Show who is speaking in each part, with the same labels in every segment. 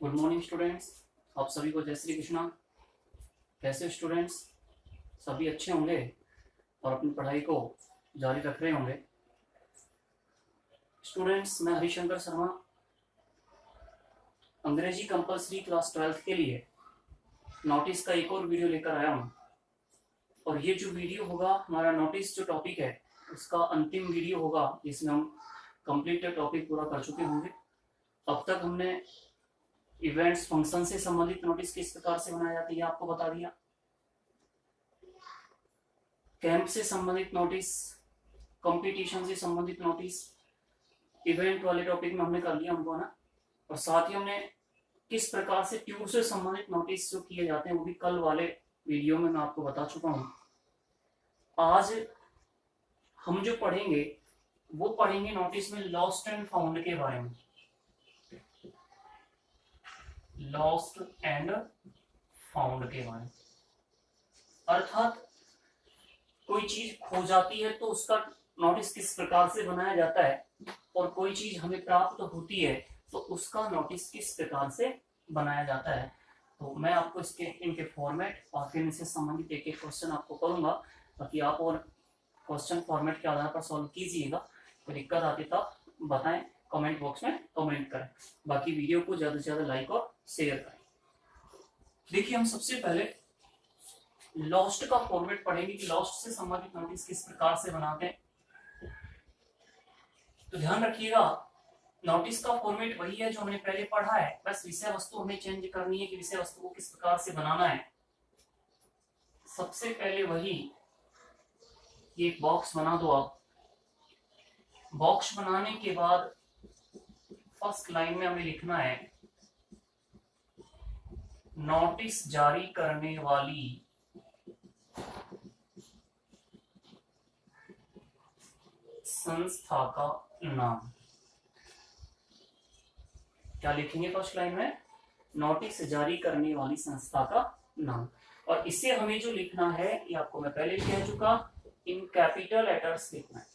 Speaker 1: Good morning students. आप सभी को जय श्री कृष्णा। कैसे स्टूडेंट्स? सभी अच्छे होंगे और अपनी पढ़ाई को जारी रख रहे होंगे। स्टूडेंट्स, मैं हरिशंकर शर्मा अंग्रेजी कंपलसरी क्लास 12th के लिए नोटिस का एक और वीडियो लेकर आया हूँ। और ये जो वीडियो होगा, हमारा नोटिस जो टॉपिक है उसका अंतिम वीडियो होगा जिसमें हम कंप्लीट टॉपिक पूरा कर चुके होंगे। अब तक हमने इवेंट्स फंक्शन से संबंधित नोटिस किस प्रकार से बनाया जाती है आपको बता दिया। कैंप से संबंधित नोटिस, कंपटीशन से संबंधित नोटिस, इवेंट वाले टॉपिक में हमने कर लिया हमको ना। और साथ ही हमने किस प्रकार से ट्यूर से संबंधित नोटिस जो किए जाते हैं वो भी कल वाले वीडियो में मैं आपको बता चुका हूँ। आज हम जो पढ़ेंगे वो पढ़ेंगे नोटिस में लॉस्ट एंड फाउंड के बारे में। लॉस्ट एंड फाउंड के बारे में, अर्थात कोई चीज खो जाती है तो उसका नोटिस किस प्रकार से बनाया जाता है, और कोई चीज हमें प्राप्त होती है तो उसका नोटिस किस प्रकार से बनाया जाता है। तो मैं आपको इसके इनके फॉर्मेट और फिर इनसे संबंधित एक एक क्वेश्चन आपको करूंगा, ताकि आप और क्वेश्चन फॉर्मेट के आधार पर सॉल्व कीजिएगा। कोई दिक्कत आती तब बताएं, कमेंट बॉक्स में कमेंट करें। बाकी वीडियो को ज्यादा से ज्यादा लाइक और शेयर करें। देखिए, हम सबसे पहले लॉस्ट का फॉर्मेट पढ़ेंगे कि लॉस्ट से संबंधित नोटिस किस प्रकार से बनाते हैं। तो ध्यान रखिएगा, नोटिस का फॉर्मेट वही है जो हमने पहले पढ़ा है, बस विषय वस्तु हमें चेंज करनी है कि विषय वस्तु को किस प्रकार से बनाना है। सबसे पहले वही एक बॉक्स बना दो आप। बॉक्स बनाने के बाद फर्स्ट लाइन में हमें लिखना है नोटिस जारी करने वाली संस्था का नाम। क्या लिखेंगे फर्स्ट लाइन में? नोटिस जारी करने वाली संस्था का नाम। और इसे हमें जो लिखना है, ये आपको मैं पहले कह चुका, इन कैपिटल लेटर्स लिखना है।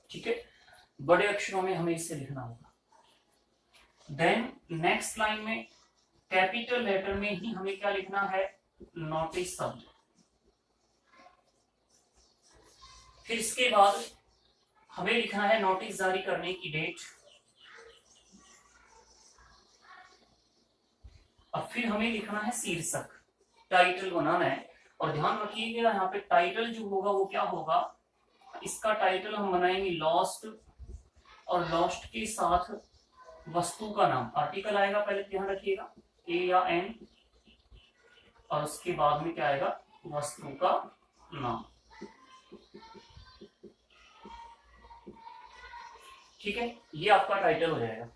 Speaker 1: ठीक है, बड़े अक्षरों में हमें इसे लिखना होगा। देन नेक्स्ट लाइन में कैपिटल लेटर में ही हमें क्या लिखना है? नोटिस शब्द। फिर इसके बाद हमें लिखना है नोटिस जारी करने की डेट। और फिर हमें लिखना है शीर्षक, टाइटल बनाना है। और ध्यान रखिएगा, यहाँ पे टाइटल जो होगा वो क्या होगा, इसका टाइटल हम बनाएंगे लॉस्ट, और लॉस्ट के साथ वस्तु का नाम, आर्टिकल आएगा पहले, ध्यान रखिएगा, ए या एन, और उसके बाद में क्या आएगा? वस्तु का नाम। ठीक है, ये आपका टाइटल हो जाएगा।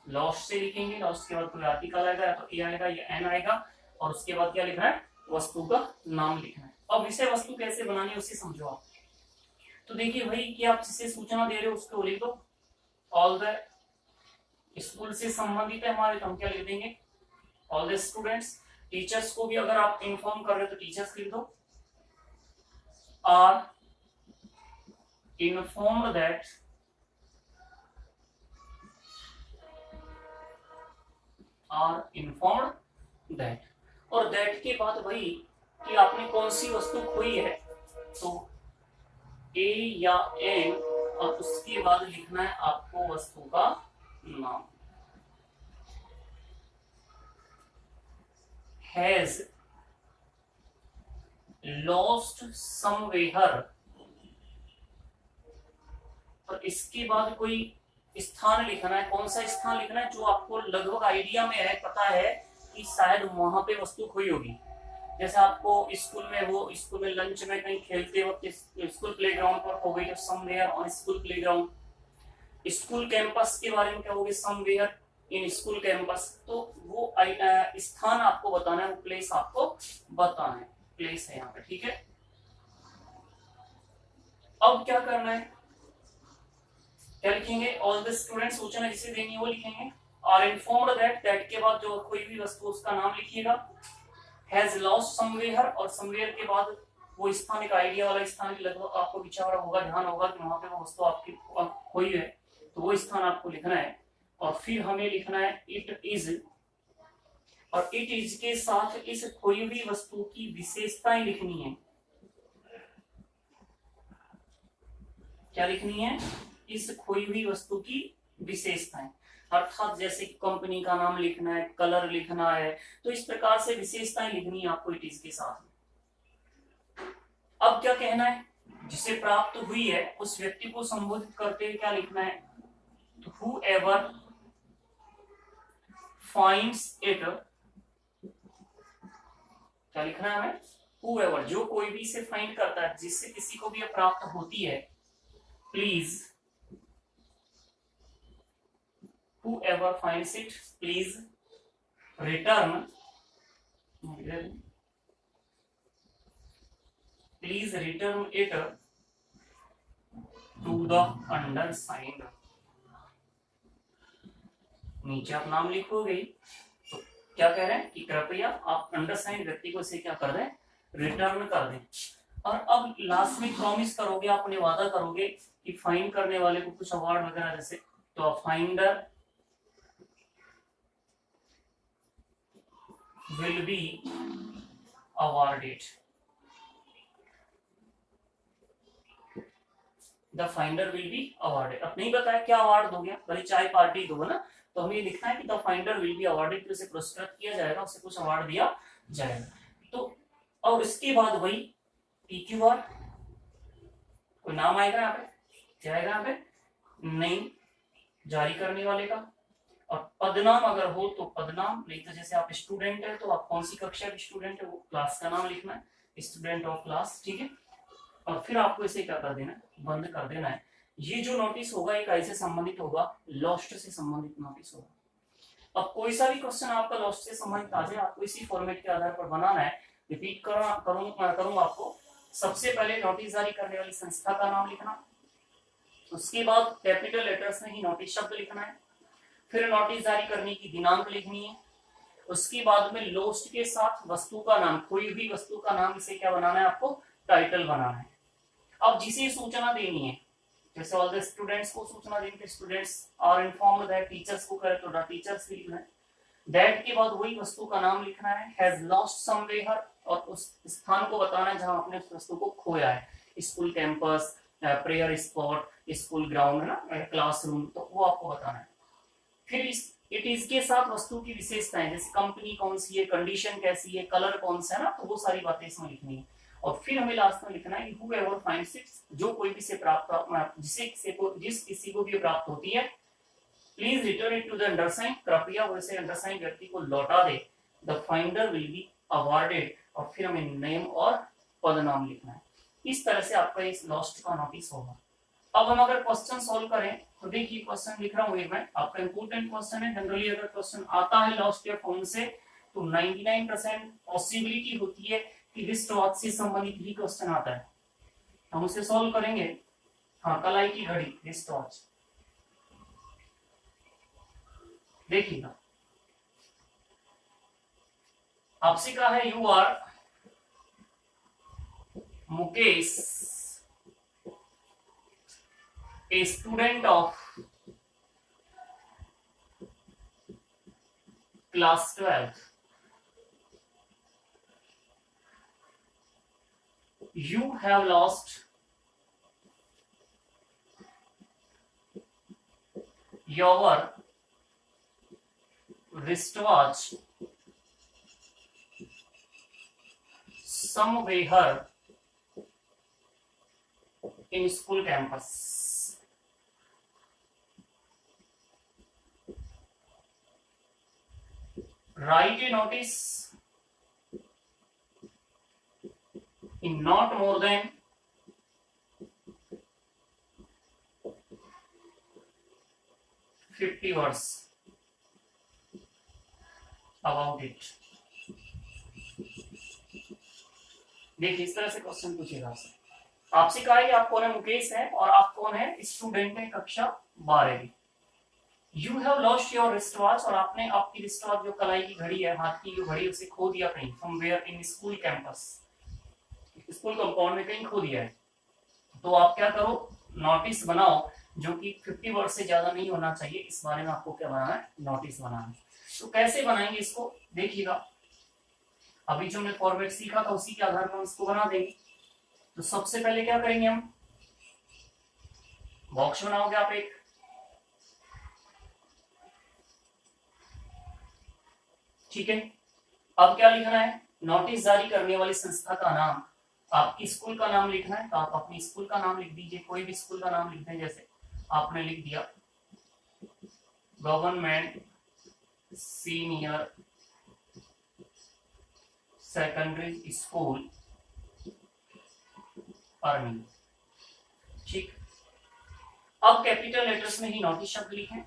Speaker 1: लॉस्ट से लिखेंगे, लॉस्ट के बाद कोई आर्टिकल आएगा, या तो ए आएगा या एन आएगा, और उसके बाद क्या लिखना है? वस्तु का नाम लिखना है। अब विषय वस्तु कैसे बनानी है उसे समझो आप। तो देखिए भाई, कि आप जिसे सूचना दे रहे हो उसको लिख दो। ऑल द स्कूल से संबंधित है हमारे, तो हम क्या लिख देंगे? All the students. टीचर्स को भी अगर आप इन्फॉर्म कर रहे हो तो टीचर्स लिख दो। आर इन्फॉर्म्ड दैट और दैट के बाद वही कि आपने कौन सी वस्तु खोई है, तो ए या एन, और उसके बाद लिखना है आपको वस्तु का नाम। हैज लॉस्ट समवेयर, और इसके बाद कोई स्थान लिखना है। कौन सा स्थान लिखना है? जो आपको लगभग आइडिया में है, पता है कि शायद वहां पे वस्तु खोई होगी। जैसे आपको स्कूल में लंच में कहीं खेलते वक्त स्कूल प्लेग्राउंड पर हो गई, तो somewhere on school playground. School campus के बारे में क्या होगी? Somewhere in school campus. तो वो स्थान आपको बताना है, वो प्लेस आपको बताना है, प्लेस है यहाँ पे। ठीक है, अब क्या करना है? क्या लिखेंगे? ऑल द स्टूडेंट्स, सूचना जिसे देनी है वो लिखेंगे। आर इन्फॉर्म्ड दैट के बाद जो कोई भी वस्तु उसका नाम लिखिएगा। हैज लॉस्ट समवेयर, और समवेयर के बाद वो स्थान एक आइडिया वाला स्थान, लगभग आपको विचार होगा, ध्यान होगा कि वहां पे वो वस्तु आपकी खोई है, तो वो स्थान आपको लिखना है। और फिर हमें लिखना है इट इज, और इट इज के साथ इस खोई हुई वस्तु की विशेषताएं लिखनी है। क्या लिखनी है? इस खोई हुई वस्तु की विशेषताएं, अर्थात जैसे कंपनी का नाम लिखना है, कलर लिखना है, तो इस प्रकार से विशेषताएं लिखनी है आपको इट इज के साथ। अब क्या कहना है? जिसे प्राप्त हुई है उस व्यक्ति को संबोधित करते हुए क्या लिखना है? whoever finds it, क्या लिखना है हमें? whoever, जो कोई भी इसे फाइंड करता है, जिससे किसी को भी प्राप्त होती है, please, whoever finds it, please return it to the undersigned। नीचे आप नाम लिखोगे, तो क्या कह रहे हैं कि कृपया आप अंडरसाइंड व्यक्ति को इसे क्या कर दें? रिटर्न कर दें। और अब लास्ट में प्रॉमिस करोगे, आपने वादा करोगे कि फाइंड करने वाले को कुछ अवार्ड वगैरह जैसे, तो finder will be awarded, the finder will be awarded। अब नहीं बताया क्या अवार्ड दोगे, भले चाय पार्टी दोगे ना, तो हमें लिखना है कि the finder will be awarded, तो उसे पुरस्कृत किया जाएगा, उसे कुछ अवार्ड दिया जाएगा। तो और इसके बाद वही PQR, कोई नाम आएगा यहाँ पे? क्या आएगा यहाँ पे? नहीं, जारी करने वाले का। और पदनाम अगर हो तो पदनाम, नहीं तो जैसे आप स्टूडेंट है तो आप कौन सी कक्षा के स्टूडेंट है वो क्लास का नाम लिखना है, स्टूडेंट ऑफ क्लास, ठीक है। और फिर आपको इसे क्या कर देना है? बंद कर देना है। ये जो नोटिस होगा एक ऐसे संबंधित होगा, लॉस्ट से संबंधित नोटिस होगा। अब कोई सा भी क्वेश्चन आपका लॉस्ट से संबंधित आ जाए, आपको इसी फॉर्मेट के आधार पर बनाना है। रिपीट करूंगा आपको। सबसे पहले नोटिस जारी करने वाली संस्था का नाम लिखना, उसके बाद कैपिटल लेटर्स में ही नोटिस शब्द लिखना है, फिर नोटिस जारी करने की दिनांक लिखनी है, उसके बाद में लोस्ट के साथ वस्तु का नाम, खोई हुई वस्तु का नाम, इसे क्या बनाना है आपको? टाइटल बनाना है। अब जिसे सूचना देनी है, जैसे ऑल द स्टूडेंट्स को सूचना देनी है, students are informed that, teachers को करे तो द टीचर्स लिखना है। दैट के बाद वही वस्तु का नाम लिखना है, हैज लॉस्ट समवेयर, और उस स्थान को बताना है जहां अपने उस वस्तु को खोया है, school campus, prayer spot, school ground है ना, क्लासरूम, तो वो आपको बताना है। फिर इस इट इज के साथ वस्तु की विशेषताएं, जैसे कंपनी कौन सी है, कंडीशन कैसी है, कलर कौन सा है ना, तो वो सारी बातें इसमें लिखनी है। और फिर हमें लास्ट में लिखना है whoever finds it, जो कोई भी से प्राप्त, जिस किसी को भी प्राप्त होती है, please return it to the undersigned, कृपया वैसे अंडरसाइंड व्यक्ति को लौटा दे, the finder will be awarded, और फिर हमें नेम और पद नाम लिखना है। इस तरह से आपका इस लॉस्ट का नोटिस होगा। अब हम अगर क्वेश्चन सॉल्व करें तो देखिए, क्वेश्चन लिख रहा हूं एक मैं, आपका इंपोर्टेंट क्वेश्चन है। जनरली अगर क्वेश्चन आता है लॉस्ट या फाउंड से तो 99% पॉसिबिलिटी होती है कि रिस्ट वॉच से संबंधित ही क्वेश्चन आता है। हम उसे सॉल्व करेंगे। हाँ, कलाई की घड़ी, रिस्ट वॉच, देखिएगा आपसे कहा है you are Mukesh, a student of class 12, you have lost your wristwatch somewhere in school campus. Write a notice in not more than 50 words about it। देखिए इस तरह से क्वेश्चन पूछेगा आपसे कहा है कि आप कौन है? मुकेश है, और आप कौन है? स्टूडेंट है कक्षा 12वीं। You have lost your wrist watch, और आपने आपकी रिस्ट वॉच जो कलाई की घड़ी है, हाथ की जो घड़ी, उसे खो दिया कहीं, somewhere in school campus, school compound में कहीं खो दिया है। तो आप क्या करो? नोटिस बनाओ जो कि 50 वर्ड से ज्यादा नहीं होना चाहिए, इस बारे में आपको क्या बनाना है, नोटिस बनाना है। तो कैसे बनाएंगे इसको देखिएगा, अभी जो हमने फॉर्मेट सीखा था उसी के आधार पर हम इसको बना देंगे। तो सबसे पहले क्या करेंगे, हम बॉक्स बनाओगे आप एक, ठीक है। अब क्या लिखना है, नोटिस जारी करने वाली संस्था का नाम, आपकी स्कूल का नाम लिखना है, तो आप अपनी स्कूल का नाम लिख दीजिए, कोई भी स्कूल का नाम लिख दें, जैसे आपने लिख दिया government senior secondary school earning, ठीक। अब कैपिटल लेटर्स में ही नोटिस शब्द लिखें,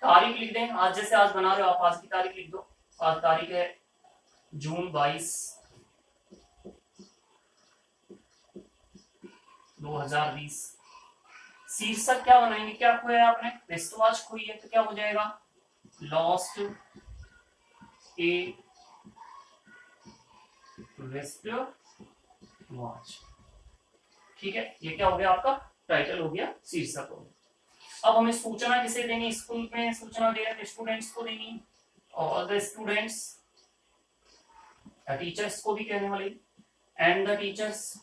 Speaker 1: तारीख लिख दें, आज जैसे आज बना रहे हो आप, आज की तारीख लिख दो, आज तारीख है जून 22, 2020। शीर्षक क्या बनाएंगे, क्या खोया आपने, रिस्टवॉच खोई है, तो क्या हो जाएगा, लॉस्ट ए रिस्टवॉच, ठीक है। ये क्या हो गया, आपका टाइटल हो गया, शीर्षक हो गया। अब हमें सूचना किसे देनी, स्कूल में सूचना दे रहे हैं स्टूडेंट्स को देनी, और द स्टूडेंट्स, टीचर्स को भी कहने वाले, and the teachers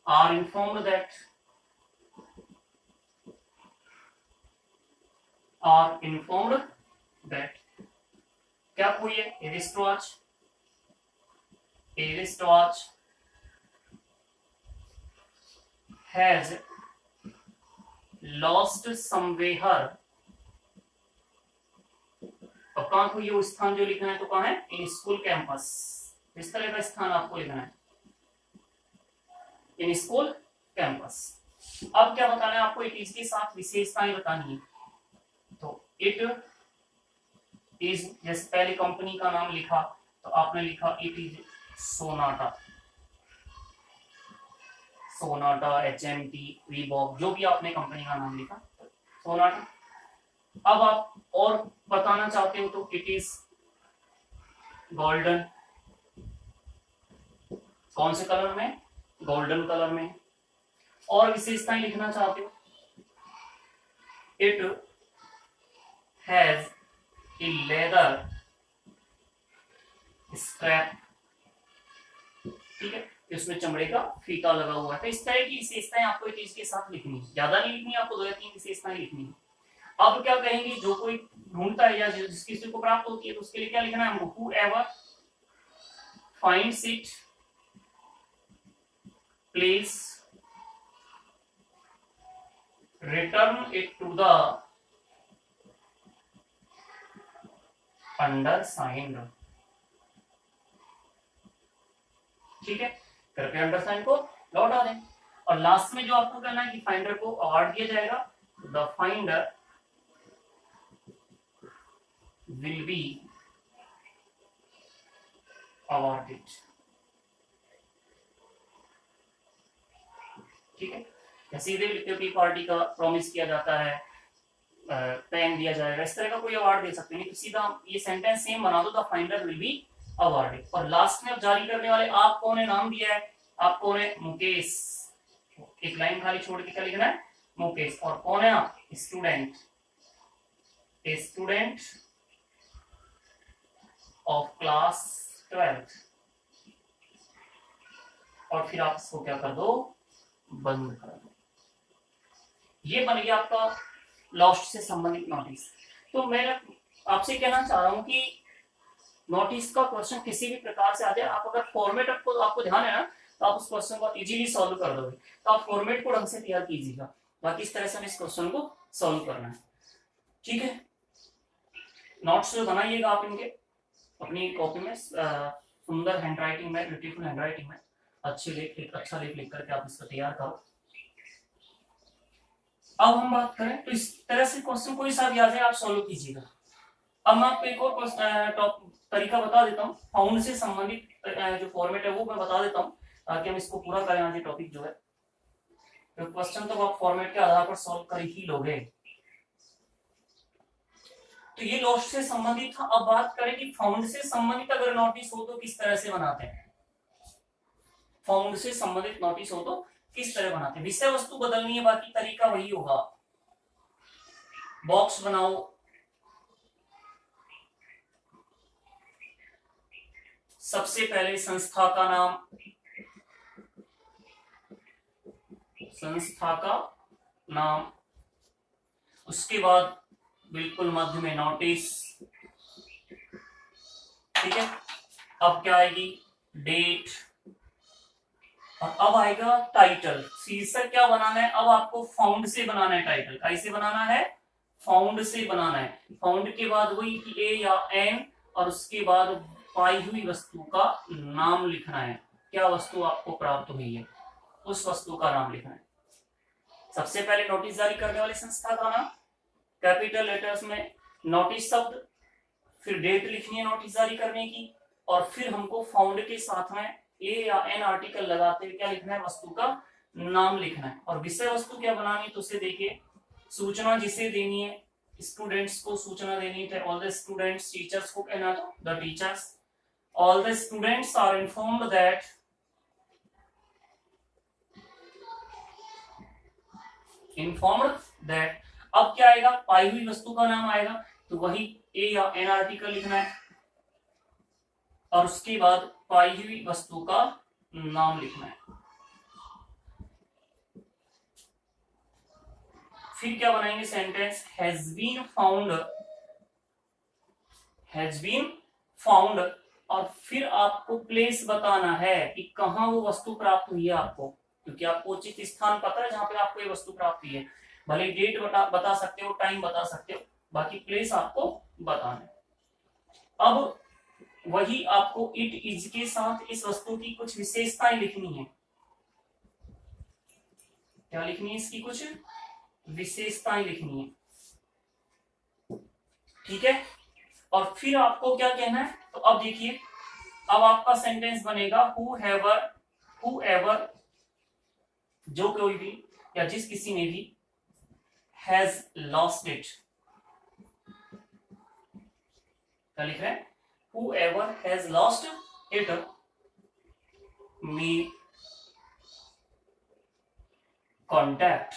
Speaker 1: are informed that क्या कोई है, Aristotch has lost somewhere, अब कहां कोई वो स्थान जो लिखना है, तो कहां है, इन स्कूल कैंपस, इस तरह का स्थान आपको लिखना है, इन स्कूल कैंपस। अब क्या बताना है आपको, इट इज के साथ विशेषताएं बतानी है, तो इट इज, जैसे पहले कंपनी का नाम लिखा तो आपने लिखा it is Sonata, HMT, Reebok, जो भी आपने कंपनी का नाम लिखा सोनाटा। अब आप और बताना चाहते हो तो इट इज गोल्डन, कौन से कलर में, गोल्डन कलर में। और विशेषताएं लिखना चाहते हो, it has a leather strap, ठीक है, इसमें चमड़े का फीता लगा हुआ है। तो इस तरह की विशेषताएं आपको इट इज के साथ लिखनी है, ज्यादा नहीं लिखनी, आपको 2 या 3 विशेषताएं लिखनी है। अब क्या कहेंगे, जो कोई ढूंढता है या जिस किसी को प्राप्त होती है, तो उसके लिए क्या लिखना है, whoever finds it please return it to the undersigned, ठीक है, कृपया अंडरसाइन को लौटा दें। और लास्ट में जो आपको कहना है कि फाइंडर को अवार्ड दिया जाएगा, the finder will be awarded, ठीक है। या सीधे लिखते हो कि पार्टी का प्रॉमिस किया जाता है, पेन दिया जाएगा, इस तरह का कोई अवार्ड दे सकते हैं, तो सीधा ये सेंटेंस सेम बना दो, the finder will be awarded. और लास्ट में अब जारी करने वाले आप कौन है, नाम दिया है, आप कौन है, मुकेश, एक लाइन खाली छोड़ के क्या लिखना है, मुकेश। और कौन है आप, student, a student of class 12, और फिर आप इसको क्या कर दो, बंद कर दो। ये बन गया आपका लॉस्ट से संबंधित नोटिस। तो मैं आपसे कहना चाह रहा हूं कि नोटिस का क्वेश्चन किसी भी प्रकार से आ जाए, आप अगर फॉर्मेट आपको ध्यान है ना, तो आप उस क्वेश्चन को इजीली सॉल्व कर दोगे। तो आप फॉर्मेट को ढंग से तैयार कीजिएगा, बाकी इस तरह से हमें इस क्वेश्चन को सॉल्व करना है, ठीक है। नोट्स जो बनाइएगा आप इनके अपनी कॉपी में, सुंदर हैंडराइटिंग में, ब्यूटीफुल हैंडराइटिंग में, अच्छे लेख, अच्छा लेख लिख करके आप इसको तैयार करो। अब हम बात करें तो इस तरह से क्वेश्चन कोई सा भी आ जाए आप सॉल्व कीजिएगा। अब मैं आपको एक और तरीका बता देता हूँ, फाउंड से संबंधित जो फॉर्मेट है वो मैं बता देता हूँ, ताकि हम इसको पूरा करें आज ये टॉपिक जो है। तो क्वेश्चन तो आप फॉर्मेट के आधार पर सॉल्व कर ही लोगे। तो तो ये लॉस्ट से संबंधित था। अब बात करें कि फाउंड से संबंधित अगर नोटिस हो तो किस तरह से बनाते हैं। फाउंड से संबंधित नोटिस हो तो किस तरह बनाते हैं। विषय वस्तु बदलनी है, बाकी तरीका वही होगा। बॉक्स बनाओ, सबसे पहले संस्था का नाम, संस्था का नाम, उसके बाद बिल्कुल मध्य में नोटिस, ठीक है। अब क्या आएगी, डेट, और अब आएगा टाइटल। शीर्षक क्या बनाना है, अब आपको फाउंड से बनाना है टाइटल। कैसे बनाना है, फाउंड से बनाना है। फाउंड के बाद वही कि ए या एन, और उसके बाद पाई हुई वस्तु का नाम लिखना है। क्या वस्तु आपको प्राप्त हुई है, उस वस्तु का नाम लिखना है। सबसे पहले नोटिस जारी करने वाली संस्था का नाम, कैपिटल लेटर्स में नोटिस शब्द, फिर डेट लिखनी है नोटिस जारी करने की, और फिर हमको फाउंड के साथ में ए या एन आर्टिकल लगाते हुए क्या लिखना है, वस्तु का नाम लिखना है। और विषय वस्तु क्या बनानी है, तो उसे देखिए, सूचना जिसे देनी है, स्टूडेंट्स को सूचना देनी है। ऑल द स्टूडेंट्स, टीचर्स को कहना तो the teachers, all the students are informed that, informed that. अब क्या आएगा, पाई हुई वस्तु का नाम आएगा, तो वही ए या एन आर्टिकल लिखना है, और उसके बाद पाई हुई वस्तु का नाम लिखना है। फिर क्या बनाएंगे, sentence, has been found, has been found, और फिर आपको प्लेस बताना है कि कहां वो वस्तु प्राप्त हुई है आपको, क्योंकि आपको उचित स्थान पता है जहां पे आपको ये वस्तु प्राप्त हुई है। भले डेट बता सकते हो, टाइम बता सकते हो, बाकी प्लेस आपको बताना है। अब वही आपको इट इज के साथ इस वस्तु की कुछ विशेषताएं लिखनी है। क्या लिखनी है, इसकी कुछ विशेषताएं लिखनी है, ठीक है। और फिर आपको क्या कहना है, तो अब देखिए, अब आपका सेंटेंस बनेगा हु एवर, जो कोई भी या जिस किसी ने भी, हैज लॉस्ट इट, क्या लिख रहे हैं, whoever has lost it may contact,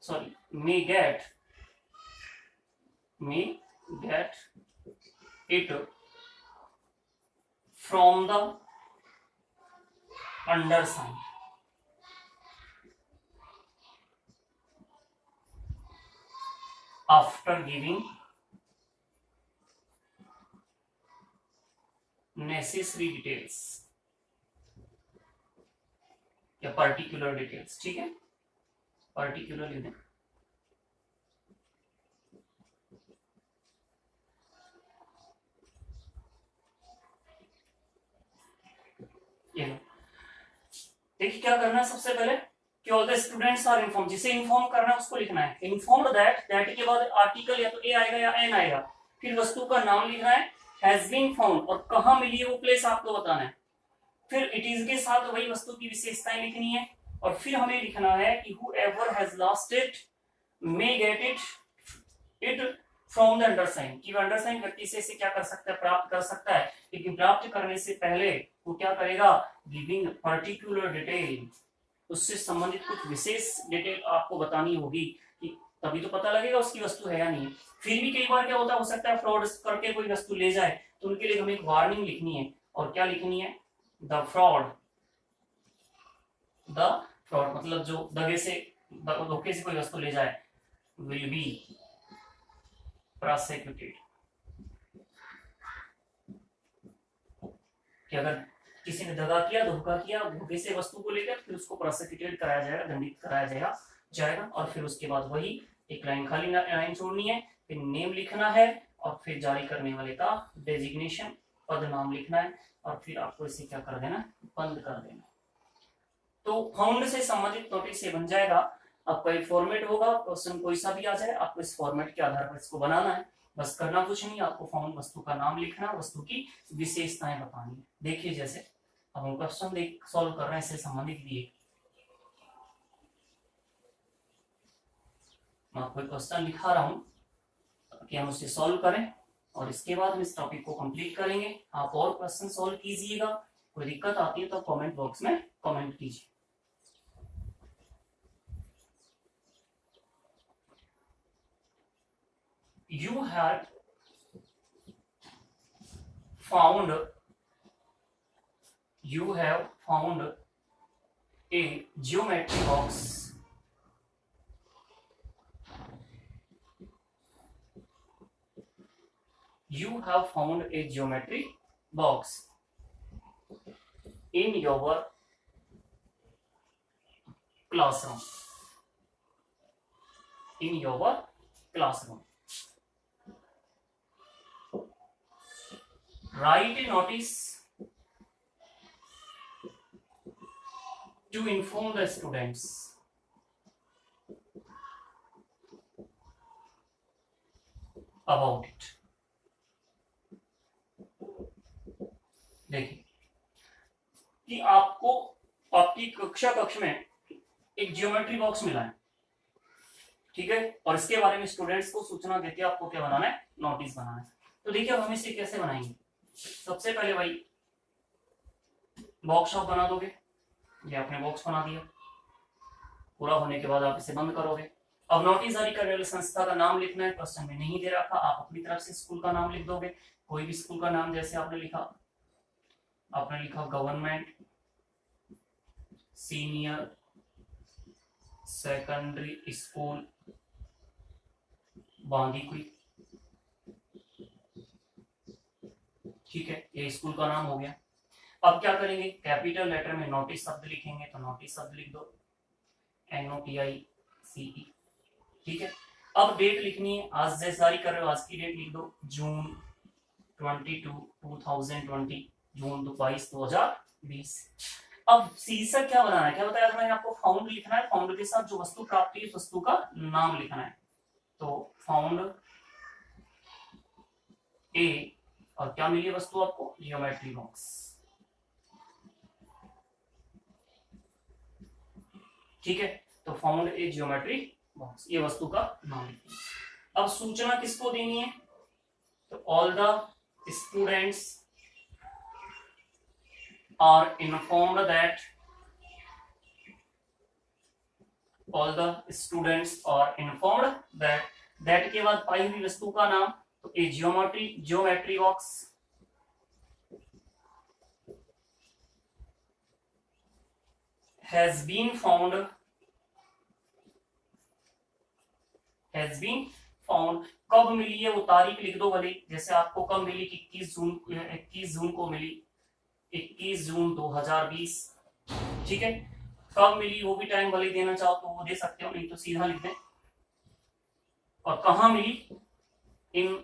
Speaker 1: sorry, may get it from the undersigned, after giving necessary details या पर्टिकुलर डिटेल्स, ठीक है, पर्टिकुलर लिखें। देखिए क्या करना है, सबसे पहले कि all the students are inform, जिसे इन्फॉर्म करना है उसको लिखना है। इन्फॉर्म्ड दैट, दैट के बाद आर्टिकल या तो ए आएगा या एन आएगा, फिर वस्तु का नाम लिखना है, हैज बीन फाउंड, और कहां मिली है वो प्लेस आपको बताना है। फिर इट इज के साथ वही वस्तु की विशेषताएं लिखनी है, और फिर हमें लिखना है कि whoever has lost it may get it from the undersigned, कि अंडरसाइन व्यक्ति से इसे क्या कर सकता है, प्राप्त कर सकता है। लेकिन प्राप्त करने से पहले वो क्या करेगा, गिविंग पर्टिकुलर डिटेल, उससे संबंधित कुछ विशेष डिटेल आपको बतानी होगी, कि तभी तो पता लगेगा उसकी वस्तु है या नहीं। फिर भी कई बार क्या होता है, हो सकता है फ्रॉड करके कोई वस्तु ले जाए, तो उनके लिए हमें एक वार्निंग लिखनी है। और क्या लिखनी है, द फ्रॉड मतलब जो दगे से, धोखे से कोई वस्तु ले जाए, विल बी प्रोसिक्यूटेड, कि अगर किसी ने दगा किया, धोखा किया, धोखे से वस्तु को लेकर, फिर उसको प्रोसिक्यूटेड कराया जाएगा, दंडित कराया जाएगा। और फिर उसके बाद वही एक लाइन खाली लाइन छोड़नी है, फिर नेम लिखना है, और फिर जारी करने वाले का डेजिग्नेशन, पद नाम लिखना है, और फिर आपको इसे क्या कर देना, बंद कर देना। तो फाउंड से संबंधित नोटिस से बन जाएगा। आपका एक फॉर्मेट होगा, क्वेश्चन कोई सा भी आ जाए, आपको इस फॉर्मेट के आधार पर इसको बनाना है। बस करना कुछ नहीं, आपको फाउंड वस्तु का नाम लिखना, वस्तु की विशेषताएं बतानी है। देखिए जैसे अब हम क्वेश्चन सॉल्व कर रहे हैं, इससे संबंधित भी मैं आपको क्वेश्चन लिखा रहा हूं, कि हम उसे सॉल्व करें और इसके बाद हम इस टॉपिक को कंप्लीट करेंगे। आप और क्वेश्चन सॉल्व कीजिएगा, कोई दिक्कत आती है तो कमेंट बॉक्स में कमेंट कीजिए। You have found a geometry box in your classroom. Write a notice to inform the students about it. देखिए कि आपको आपकी कक्ष में एक जियोमेट्री बॉक्स मिला है, ठीक है, और इसके बारे में स्टूडेंट्स को सूचना देती है आपको क्या बनाना है, नोटिस बनाना है। तो देखिए अब हम इसे कैसे बनाएंगे। सबसे पहले भाई बॉक्स आप बना दोगे, ये आपने बॉक्स बना दिया, पूरा होने के बाद आप इसे बंद करोगे। अब नोटिस जारी करने वाली संस्था का नाम लिखना है, क्वेश्चन में नहीं दे रखा, आप अपनी तरफ से स्कूल का नाम लिख दोगे, कोई भी स्कूल का नाम, जैसे आपने लिखा government senior secondary school Bandikui, ठीक है, ये स्कूल का नाम हो गया। अब क्या करेंगे, कैपिटल लेटर में नोटिस शब्द लिखेंगे, तो नोटिस शब्द लिख दो, NOTICE, ठीक है। अब डेट लिखनी है, आज जैसे जारी कर रहे हो आज की डेट लिख दो, जून 22 2020, जून 22 2020। अब शीर्षक क्या बनाना है, क्या बताया था मैंने आपको, फाउंड लिखना है, फाउंड के साथ जो वस्तु प्राप्त हुई उस वस्तु का नाम लिखना है, तो फाउंड ए, और क्या मिली वस्तु आपको, जियोमेट्री बॉक्स, ठीक है, तो फाउंड ए जियोमेट्री बॉक्स, ये वस्तु का नाम लिखिए। अब सूचना किसको देनी है, तो all the students are informed that, all the students are informed that के बाद पाई हुई वस्तु का नाम, तो a geometry box has been found, कब मिली है वो तारीख लिख दो भले, जैसे आपको कब मिली, 21 जून को मिली, 21 जून 2020, ठीक है। कब मिली वो भी टाइम भले देना चाहो तो वो दे सकते हो, नहीं तो सीधा लिख दें। और कहाँ मिली, इन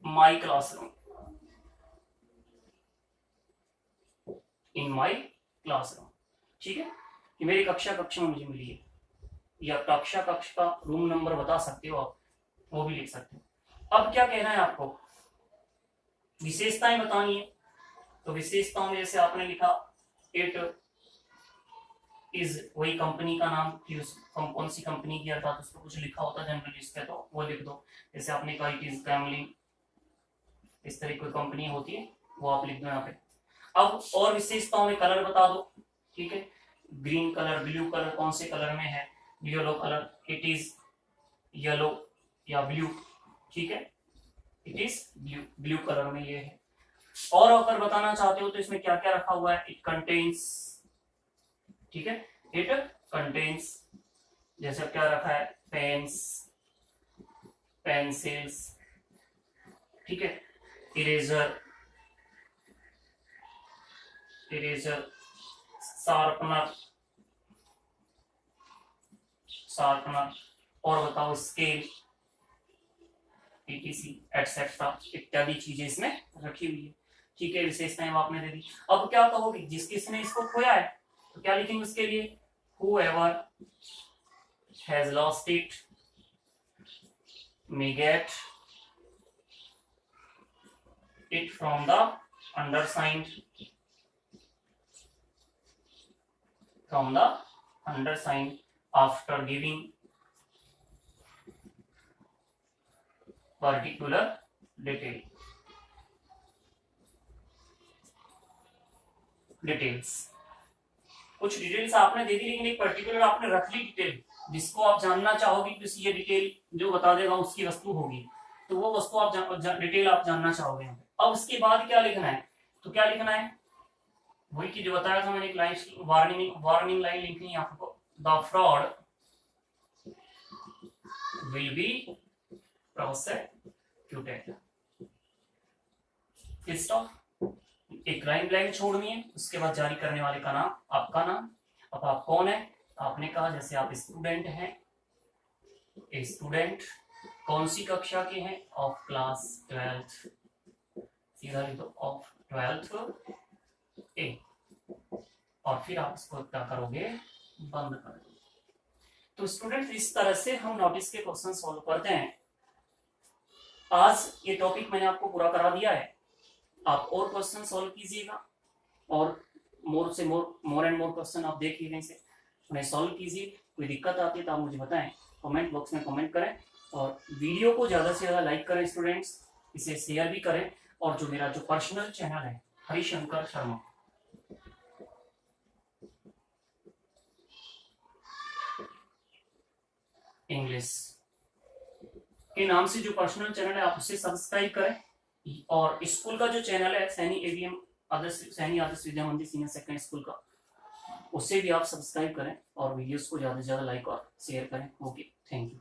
Speaker 1: माई क्लासरूम, इन माई क्लासरूम, ठीक है, कि मेरी कक्ष में मुझे मिली है, या कक्ष का रूम नंबर बता सकते हो आप, वो भी लिख सकते हो। अब क्या कहना है आपको, विशेषताएं बतानी है, तो विशेषताओं में जैसे आपने लिखा इट इज, वही कंपनी का नाम, कौन सी कंपनी की, अर्थात उसको कुछ लिखा होता जनरली इस पे, तो वो लिख दो। जैसे आपने कहा इट इज कैमलिन, इस तरह कोई कंपनी होती है वो आप लिख दो यहाँ पे। अब और विशेषताओं में कलर बता दो, ठीक है, ग्रीन कलर, ब्लू कलर, कौन से कलर में है, yellow colour, it is yellow या ब्लू, ठीक है, इट इज ब्लू कलर में ये है। और अगर बताना चाहते हो तो इसमें क्या क्या रखा हुआ है, इट कंटेन्स, ठीक है, इट कंटेन्स, जैसे क्या रखा है, पेन्स, पेंसिल्स, ठीक है, इरेजर, शार्पनर, और बताओ स्केल, etc एटसेट्रा इत्यादि चीजें इसमें रखी हुई है, ठीक है, विशेषताएं आपने दे दी। अब क्या कहोगे, जिस किसने इसको खोया है तो क्या लिखेंगे उसके लिए, whoever has lost it may get it from the undersigned after giving particular details. कुछ डिटेल्स आपने दे दी, लेकिन एक पर्टिकुलर आपने रख ली डिटेल जिसको आप जानना चाहोगे कि ये डिटेल जो बता देगा उसकी वस्तु होगी, तो वो वस्तु आप डिटेल आप जानना चाहोगे। अब उसके बाद क्या लिखना है, तो क्या लिखना है, वही की जो बताया था मैंने, एक लाइन वार्निंग लाइन लिखनी है आपको। The fraud will be prosecuted. Stop, एक लाइन ब्लैंक छोड़नी है, उसके बाद जारी करने वाले का नाम, आपका नाम। अब आप कौन है, आपने कहा जैसे आप स्टूडेंट हैं, स्टूडेंट कौन सी कक्षा के हैं, ऑफ क्लास 12th, सीधा लिख दो ऑफ 12th ए, और फिर आप इसको क्या करोगे, बंद कर दो। तो स्टूडेंट इस तरह से हम नोटिस के क्वेश्चन सॉल्व करते हैं। आज ये टॉपिक मैंने आपको पूरा करा दिया है, आप और क्वेश्चन सॉल्व कीजिएगा और मोर एंड मोर क्वेश्चन आप देखिएगा, इसे उन्हें सॉल्व कीजिए। कोई दिक्कत आती है तो आप मुझे बताएं, कमेंट बॉक्स में कमेंट करें, और वीडियो को ज़्यादा से ज़्यादा लाइक करें स्टूडेंट्स, इसे शेयर भी करें। और जो मेरा जो पर्सनल चैनल है हरिशंकर शर्मा, इंग्लिश के नाम से जो पर्सनल चैनल है आप उसे सब्सक्राइब करें। और स्कूल का जो चैनल है सैनी एवीएम सैनी आदर्श विद्या मंदिर सीनियर सेकेंडरी स्कूल का, उसे भी आप सब्सक्राइब करें और वीडियोस को ज़्यादा से ज़्यादा लाइक और शेयर करें। Okay, thank you.